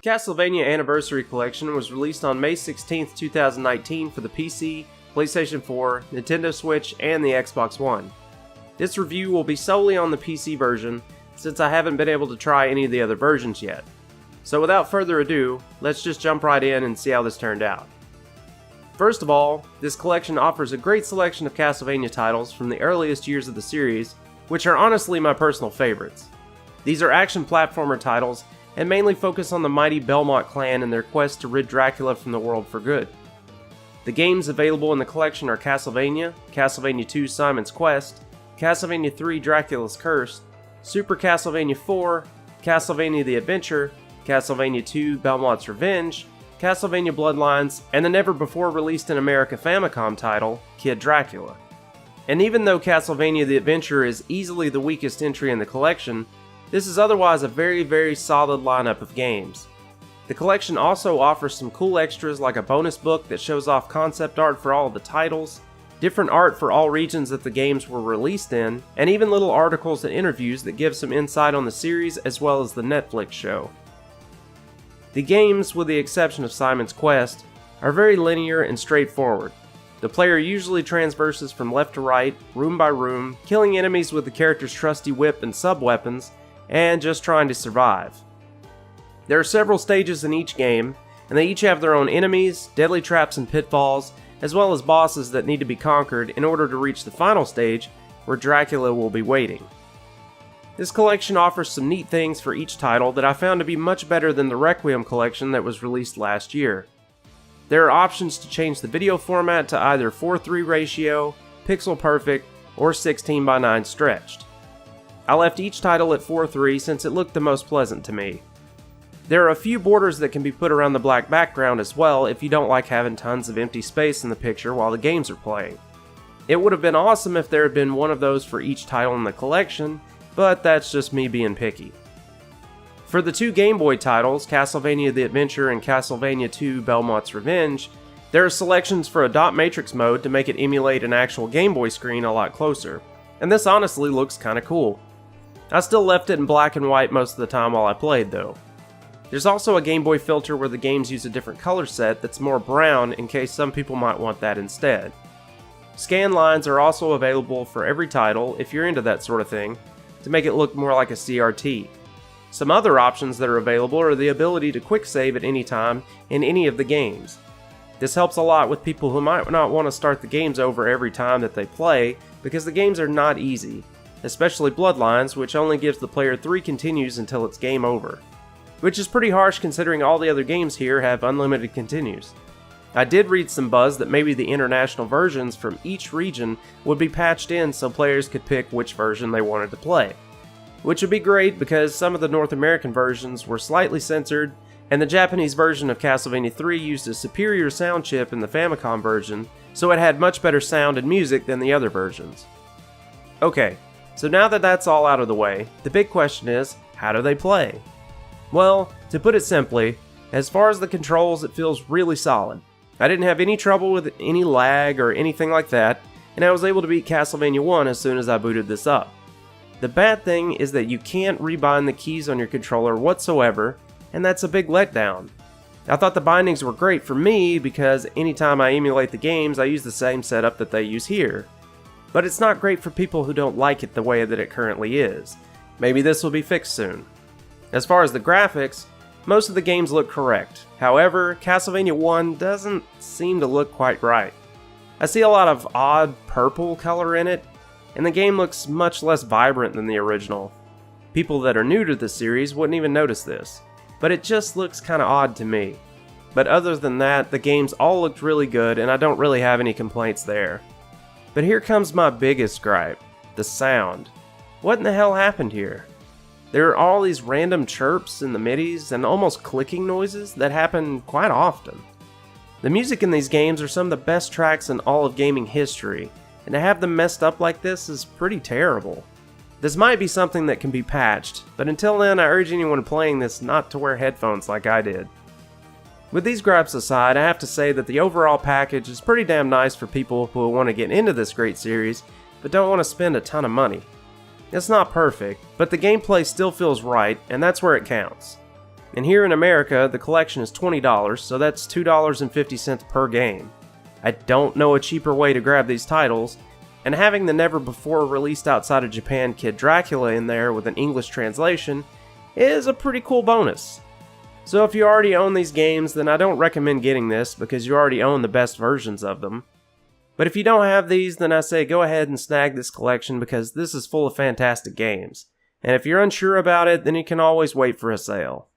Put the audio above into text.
Castlevania Anniversary Collection was released on May 16, 2019 for the PC, PlayStation 4, Nintendo Switch, and the Xbox One. This review will be solely on the PC version, since I haven't been able to try any of the other versions yet. So without further ado, let's just jump right in and see how this turned out. First of all, this collection offers a great selection of Castlevania titles from the earliest years of the series, which are honestly my personal favorites. These are action platformer titles, and mainly focus on the mighty Belmont clan and their quest to rid Dracula from the world for good. The games available in the collection are Castlevania, Castlevania 2 Simon's Quest, Castlevania 3 Dracula's Curse, Super Castlevania 4, Castlevania the Adventure, Castlevania 2 Belmont's Revenge, Castlevania Bloodlines, and the never before released in America Famicom title, Kid Dracula. And even though Castlevania the Adventure is easily the weakest entry in the collection, this is otherwise a very solid lineup of games. The collection also offers some cool extras like a bonus book that shows off concept art for all of the titles, different art for all regions that the games were released in, and even little articles and interviews that give some insight on the series as well as the Netflix show. The games, with the exception of Simon's Quest, are very linear and straightforward. The player usually transverses from left to right, room by room, killing enemies with the character's trusty whip and sub-weapons, and just trying to survive. There are several stages in each game, and they each have their own enemies, deadly traps and pitfalls, as well as bosses that need to be conquered in order to reach the final stage, where Dracula will be waiting. This collection offers some neat things for each title that I found to be much better than the Requiem collection that was released last year. There are options to change the video format to either 4:3 ratio, pixel perfect, or 16:9 stretched. I left each title at 4:3 since it looked the most pleasant to me. There are a few borders that can be put around the black background as well if you don't like having tons of empty space in the picture while the games are playing. It would have been awesome if there had been one of those for each title in the collection, but that's just me being picky. For the two Game Boy titles, Castlevania the Adventure and Castlevania 2 Belmont's Revenge, there are selections for a dot matrix mode to make it emulate an actual Game Boy screen a lot closer, and this honestly looks kinda cool. I still left it in black and white most of the time while I played though. There's also a Game Boy filter where the games use a different color set that's more brown in case some people might want that instead. Scan lines are also available for every title if you're into that sort of thing, to make it look more like a CRT. Some other options that are available are the ability to quick save at any time in any of the games. This helps a lot with people who might not want to start the games over every time that they play because the games are not easy, especially Bloodlines, which only gives the player 3 continues until it's game over. Which is pretty harsh considering all the other games here have unlimited continues. I did read some buzz that maybe the international versions from each region would be patched in so players could pick which version they wanted to play. Which would be great because some of the North American versions were slightly censored, and the Japanese version of Castlevania 3 used a superior sound chip in the Famicom version, so it had much better sound and music than the other versions. Okay, so now that that's all out of the way, the big question is, how do they play? Well, to put it simply, as far as the controls, it feels really solid. I didn't have any trouble with any lag or anything like that, and I was able to beat Castlevania 1 as soon as I booted this up. The bad thing is that you can't rebind the keys on your controller whatsoever, and that's a big letdown. I thought the bindings were great for me because anytime I emulate the games, I use the same setup that they use here. But it's not great for people who don't like it the way that it currently is. Maybe this will be fixed soon. As far as the graphics, most of the games look correct. However, Castlevania 1 doesn't seem to look quite right. I see a lot of odd purple color in it, and the game looks much less vibrant than the original. People that are new to the series wouldn't even notice this, but it just looks kinda odd to me. But other than that, the games all looked really good and I don't really have any complaints there. But here comes my biggest gripe, the sound. What in the hell happened here? There are all these random chirps in the midis and almost clicking noises that happen quite often. The music in these games are some of the best tracks in all of gaming history, and to have them messed up like this is pretty terrible. This might be something that can be patched, but until then I urge anyone playing this not to wear headphones like I did. With these gripes aside, I have to say that the overall package is pretty damn nice for people who want to get into this great series, but don't want to spend a ton of money. It's not perfect, but the gameplay still feels right, and that's where it counts. And here in America, the collection is $20, so that's $2.50 per game. I don't know a cheaper way to grab these titles, and having the never before released outside of Japan Kid Dracula in there with an English translation is a pretty cool bonus. So if you already own these games, then I don't recommend getting this because you already own the best versions of them. But if you don't have these, then I say go ahead and snag this collection because this is full of fantastic games. And if you're unsure about it, then you can always wait for a sale.